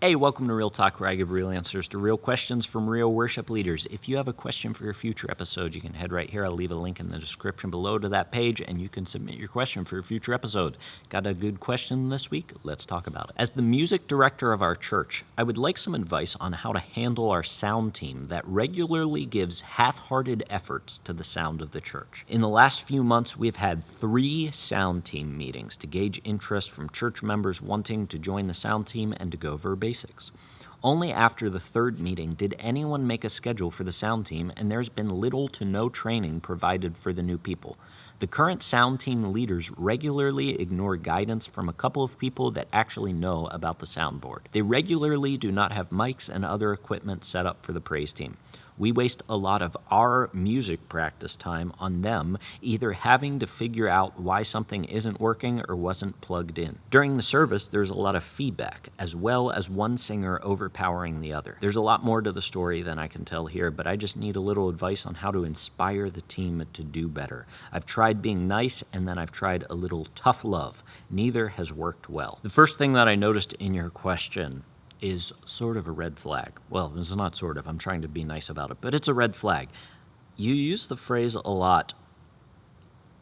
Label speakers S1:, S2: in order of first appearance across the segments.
S1: Hey, welcome to Real Talk, where I give real answers to real questions from real worship leaders. If you have a question for your future episode, you can head right here. I'll leave a link in the description below to that page, and you can submit your question for a future episode. Got a good question this week? Let's talk about it. As the music director of our church, I would like some advice on how to handle our sound team that regularly gives half-hearted efforts to the sound of the church. In the last few months, we've had 3 sound team meetings to gauge interest from church members wanting to join the sound team and to go over basics. Only after the 3rd meeting did anyone make a schedule for the sound team, and there's been little to no training provided for the new people. The current sound team leaders regularly ignore guidance from a couple of people that actually know about the soundboard. They regularly do not have mics and other equipment set up for the praise team. We waste a lot of our music practice time on them either having to figure out why something isn't working or wasn't plugged in. During the service, there's a lot of feedback, as well as one singer overpowering the other. There's a lot more to the story than I can tell here, but I just need a little advice on how to inspire the team to do better. I've tried being nice, and then I've tried a little tough love. Neither has worked well. The first thing that I noticed in your question is sort of a red flag. Well, it's not sort of. I'm trying to be nice about it, but it's a red flag. You use the phrase a lot,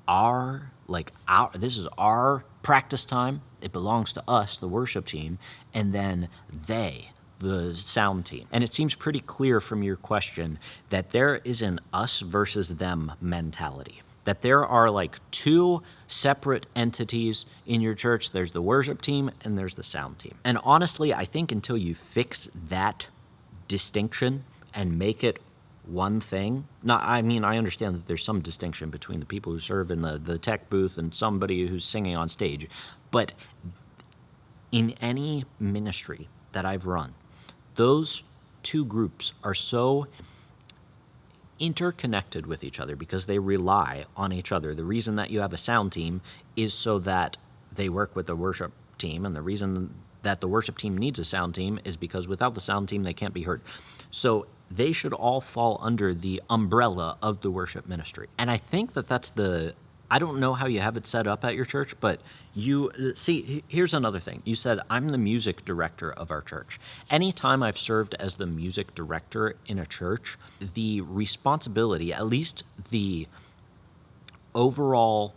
S1: this is our practice time. It belongs to us, the worship team, and then they, the sound team. And it seems pretty clear from your question that there is an us versus them mentality. That there are like 2 separate entities in your church. There's the worship team and there's the sound team. And honestly, I think until you fix that distinction and make it one thing, I understand that there's some distinction between the people who serve in the tech booth and somebody who's singing on stage. But in any ministry that I've run, those 2 groups are so interconnected with each other because they rely on each other. The reason that you have a sound team is so that they work with the worship team, and the reason that the worship team needs a sound team is because without the sound team, they can't be heard. So they should all fall under the umbrella of the worship ministry. And I think that that's I don't know how you have it set up at your church, but here's another thing. You said, I'm the music director of our church. Anytime I've served as the music director in a church, the responsibility, at least the overall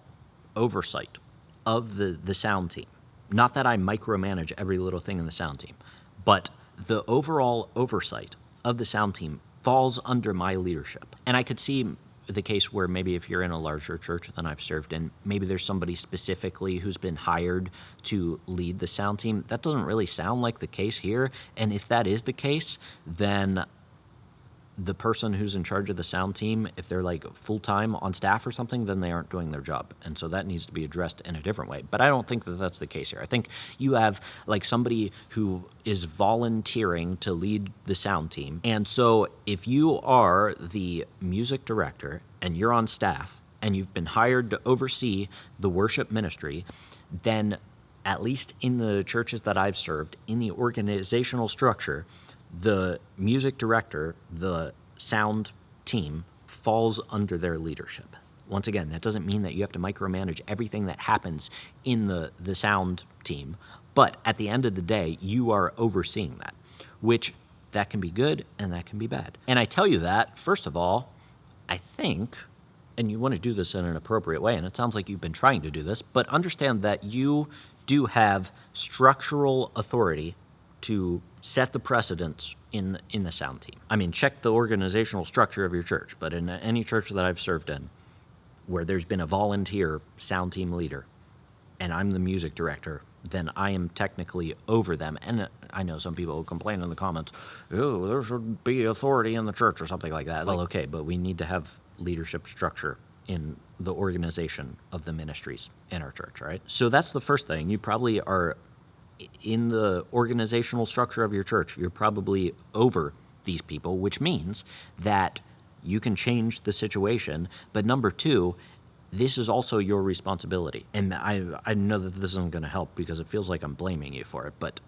S1: oversight of the sound team, not that I micromanage every little thing in the sound team, but the overall oversight of the sound team falls under my leadership. And I could see the case where maybe if you're in a larger church than I've served in, maybe there's somebody specifically who's been hired to lead the sound team. That doesn't really sound like the case here. And if that is the case, then the person who's in charge of the sound team, if they're like full-time on staff or something, then they aren't doing their job. And so that needs to be addressed in a different way. But I don't think that that's the case here. I think you have like somebody who is volunteering to lead the sound team. And so if you are the music director and you're on staff and you've been hired to oversee the worship ministry, then at least in the churches that I've served, in the organizational structure, the music director, the sound team, falls under their leadership. Once again, that doesn't mean that you have to micromanage everything that happens in the sound team, but at the end of the day, you are overseeing that, which that can be good and that can be bad. And I tell you that, first of all, I think, and you want to do this in an appropriate way, and it sounds like you've been trying to do this, but understand that you do have structural authority to set the precedents in the sound team. I mean, check the organizational structure of your church, but in any church that I've served in where there's been a volunteer sound team leader and I'm the music director, then I am technically over them. And I know some people will complain in the comments, oh, there should be authority in the church or something like that. Well, okay, but we need to have leadership structure in the organization of the ministries in our church, right? So that's the first thing. You probably are in the organizational structure of your church, you're probably over these people, which means that you can change the situation. But number 2, this is also your responsibility. And I know that this isn't going to help because it feels like I'm blaming you for it, but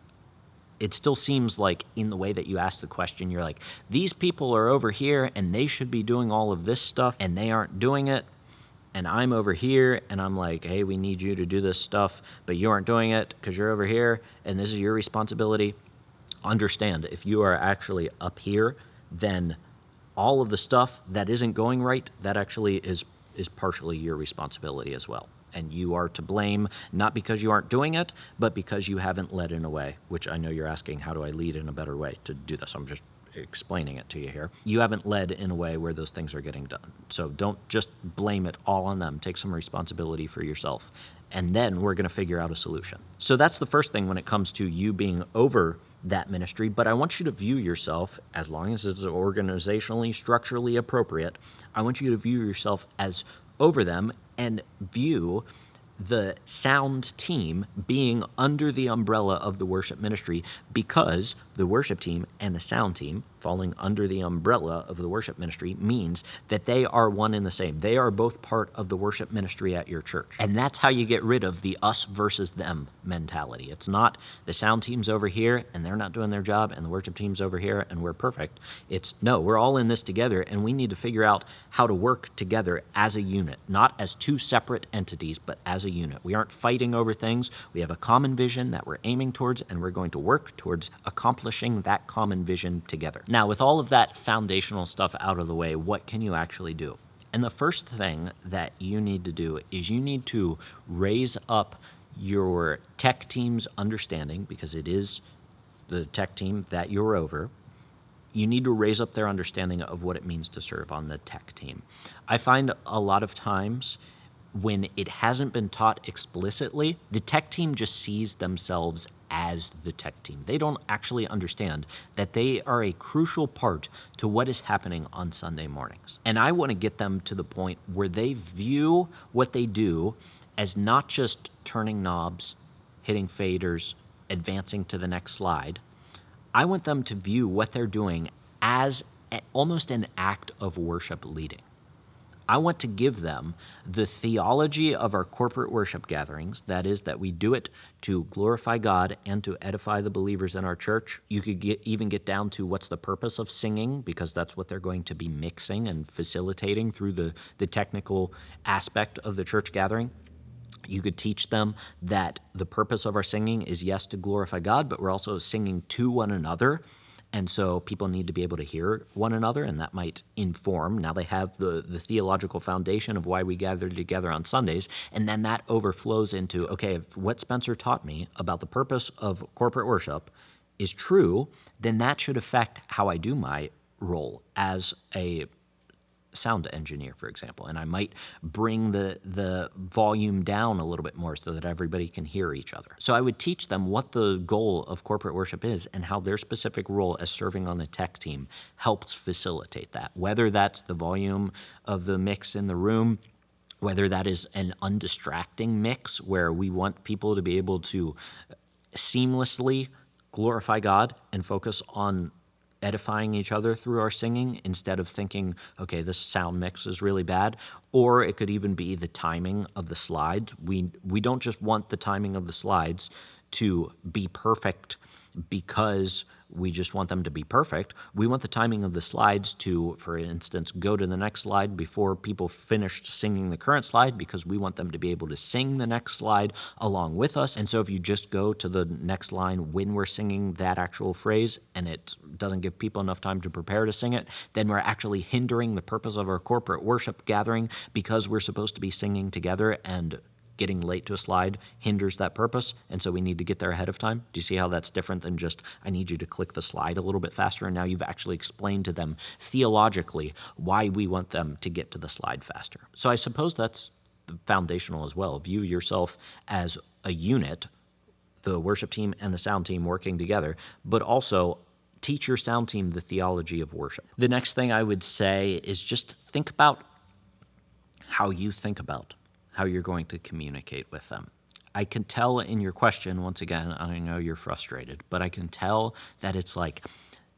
S1: it still seems like in the way that you ask the question, you're like, these people are over here and they should be doing all of this stuff and they aren't doing it. And I'm over here, and I'm like, hey, we need you to do this stuff, but you aren't doing it because you're over here, and this is your responsibility. Understand, if you are actually up here, then all of the stuff that isn't going right, that actually is partially your responsibility as well. And you are to blame, not because you aren't doing it, but because you haven't led in a way, which I know you're asking, how do I lead in a better way to do this? I'm just explaining it to you here. You haven't led in a way where those things are getting done. So don't just blame it all on them. Take some responsibility for yourself. And then we're going to figure out a solution. So that's the first thing when it comes to you being over that ministry. But I want you to view yourself, as long as it's organizationally, structurally appropriate, I want you to view yourself as over them and view the sound team being under the umbrella of the worship ministry, because the worship team and the sound team falling under the umbrella of the worship ministry means that they are one and the same. They are both part of the worship ministry at your church. And that's how you get rid of the us versus them mentality. It's not the sound team's over here and they're not doing their job, and the worship team's over here and we're perfect. It's no, we're all in this together, and we need to figure out how to work together as a unit, not as two separate entities, but as a unit. We aren't fighting over things. We have a common vision that we're aiming towards, and we're going to work towards accomplishing that common vision together. Now, with all of that foundational stuff out of the way, what can you actually do? And the first thing that you need to do is you need to raise up your tech team's understanding, because it is the tech team that you're over. You need to raise up their understanding of what it means to serve on the tech team. I find a lot of times when it hasn't been taught explicitly, the tech team just sees themselves as the tech team. They don't actually understand that they are a crucial part to what is happening on Sunday mornings. And I want to get them to the point where they view what they do as not just turning knobs, hitting faders, advancing to the next slide. I want them to view what they're doing as almost an act of worship leading. I want to give them the theology of our corporate worship gatherings, that is, that we do it to glorify God and to edify the believers in our church. You could even get down to what's the purpose of singing, because that's what they're going to be mixing and facilitating through the technical aspect of the church gathering. You could teach them that the purpose of our singing is, yes, to glorify God, but we're also singing to one another. And so people need to be able to hear one another, and that might inform. Now they have the theological foundation of why we gather together on Sundays, and then that overflows into, okay, if what Spencer taught me about the purpose of corporate worship is true, then that should affect how I do my role as a sound engineer, for example, and I might bring the volume down a little bit more so that everybody can hear each other. So I would teach them what the goal of corporate worship is and how their specific role as serving on the tech team helps facilitate that, whether that's the volume of the mix in the room, whether that is an undistracting mix where we want people to be able to seamlessly glorify God and focus on edifying each other through our singing instead of thinking, okay, this sound mix is really bad. Or it could even be the timing of the slides. We don't just want the timing of the slides to be perfect because we just want them to be perfect. We want the timing of the slides to, for instance, go to the next slide before people finished singing the current slide, because we want them to be able to sing the next slide along with us. And so if you just go to the next line when we're singing that actual phrase and it doesn't give people enough time to prepare to sing it, then we're actually hindering the purpose of our corporate worship gathering, because we're supposed to be singing together, and getting late to a slide hinders that purpose, and so we need to get there ahead of time. Do you see how that's different than just, I need you to click the slide a little bit faster, and now you've actually explained to them theologically why we want them to get to the slide faster. So I suppose that's foundational as well. View yourself as a unit, the worship team and the sound team working together, but also teach your sound team the theology of worship. The next thing I would say is just think about how you think about how you're going to communicate with them. I can tell in your question, once again, I know you're frustrated, but I can tell that it's like,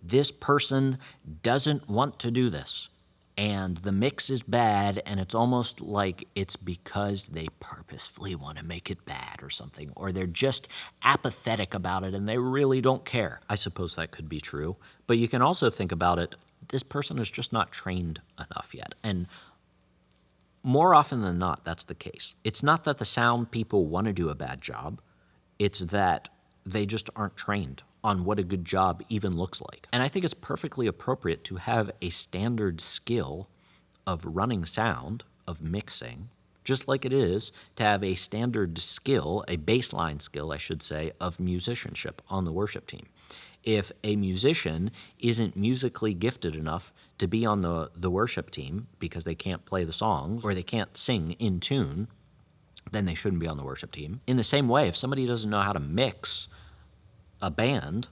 S1: this person doesn't want to do this, and the mix is bad, and it's almost like it's because they purposefully want to make it bad or something, or they're just apathetic about it and they really don't care. I suppose that could be true, but you can also think about it, this person is just not trained enough yet. And more often than not, that's the case. It's not that the sound people want to do a bad job. It's that they just aren't trained on what a good job even looks like. And I think it's perfectly appropriate to have a standard skill of running sound, of mixing, just like it is to have a standard skill, a baseline skill, I should say, of musicianship on the worship team. If a musician isn't musically gifted enough to be on the worship team because they can't play the songs or they can't sing in tune, then they shouldn't be on the worship team. In the same way, if somebody doesn't know how to mix a band,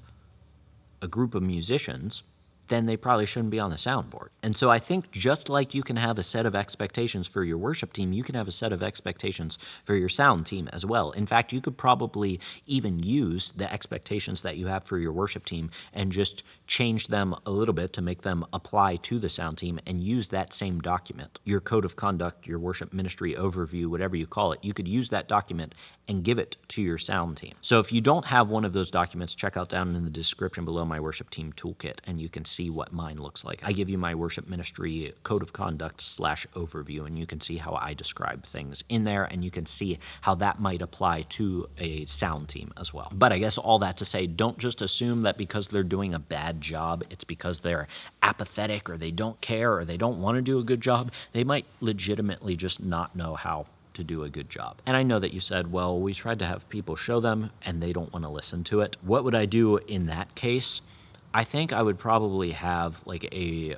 S1: a group of musicians, then they probably shouldn't be on the soundboard. And so I think just like you can have a set of expectations for your worship team, you can have a set of expectations for your sound team as well. In fact, you could probably even use the expectations that you have for your worship team and just change them a little bit to make them apply to the sound team and use that same document. Your code of conduct, your worship ministry overview, whatever you call it, you could use that document and give it to your sound team. So if you don't have one of those documents, check out down in the description below my worship team toolkit and you can see what mine looks like. I give you my worship ministry code of conduct /overview and you can see how I describe things in there and you can see how that might apply to a sound team as well. But I guess all that to say, don't just assume that because they're doing a bad job, it's because they're apathetic or they don't care or they don't want to do a good job. They might legitimately just not know how to do a good job. And I know that you said, well, we tried to have people show them and they don't want to listen to it. What would I do in that case? I think I would probably have like a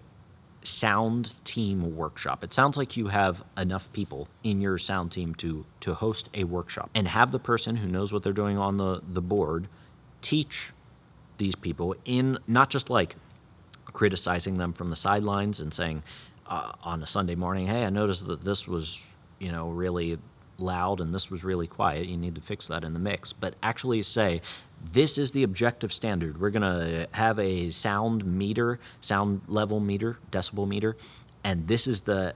S1: sound team workshop. It sounds like you have enough people in your sound team to host a workshop and have the person who knows what they're doing on the board teach these people in not just like criticizing them from the sidelines and saying on a Sunday morning, hey, I noticed that this was really loud and this was really quiet. You need to fix that in the mix. But actually say, this is the objective standard. We're going to have a sound meter, sound level meter, decibel meter, and this is the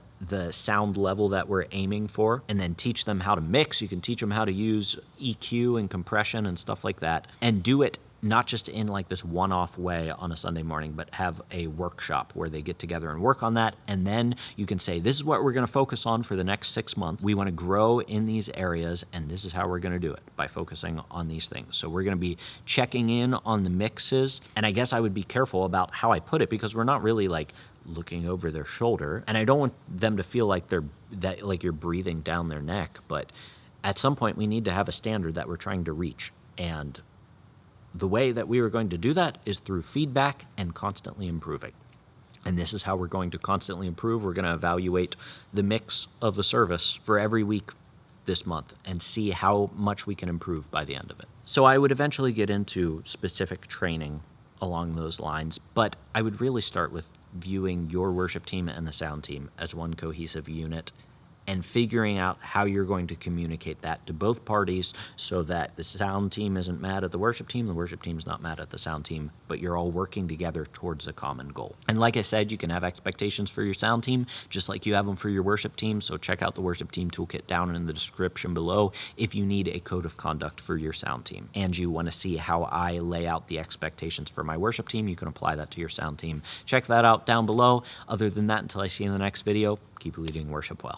S1: sound level that we're aiming for, and then teach them how to mix. You can teach them how to use EQ and compression and stuff like that, and do it not just in like this one-off way on a Sunday morning, but have a workshop where they get together and work on that. And then you can say, this is what we're going to focus on for the next 6 months. We want to grow in these areas, and this is how we're going to do it, by focusing on these things. So we're going to be checking in on the mixes. And I guess I would be careful about how I put it because we're not really like looking over their shoulder. And I don't want them to feel like you're breathing down their neck. But at some point, we need to have a standard that we're trying to reach. And the way that we are going to do that is through feedback and constantly improving. And this is how we're going to constantly improve. We're going to evaluate the mix of the service for every week this month and see how much we can improve by the end of it. So I would eventually get into specific training along those lines, but I would really start with viewing your worship team and the sound team as one cohesive unit and figuring out how you're going to communicate that to both parties so that the sound team isn't mad at the worship team's not mad at the sound team, but you're all working together towards a common goal. And like I said, you can have expectations for your sound team just like you have them for your worship team, so check out the worship team toolkit down in the description below if you need a code of conduct for your sound team. And you want to see how I lay out the expectations for my worship team, you can apply that to your sound team. Check that out down below. Other than that, until I see you in the next video, keep leading worship well.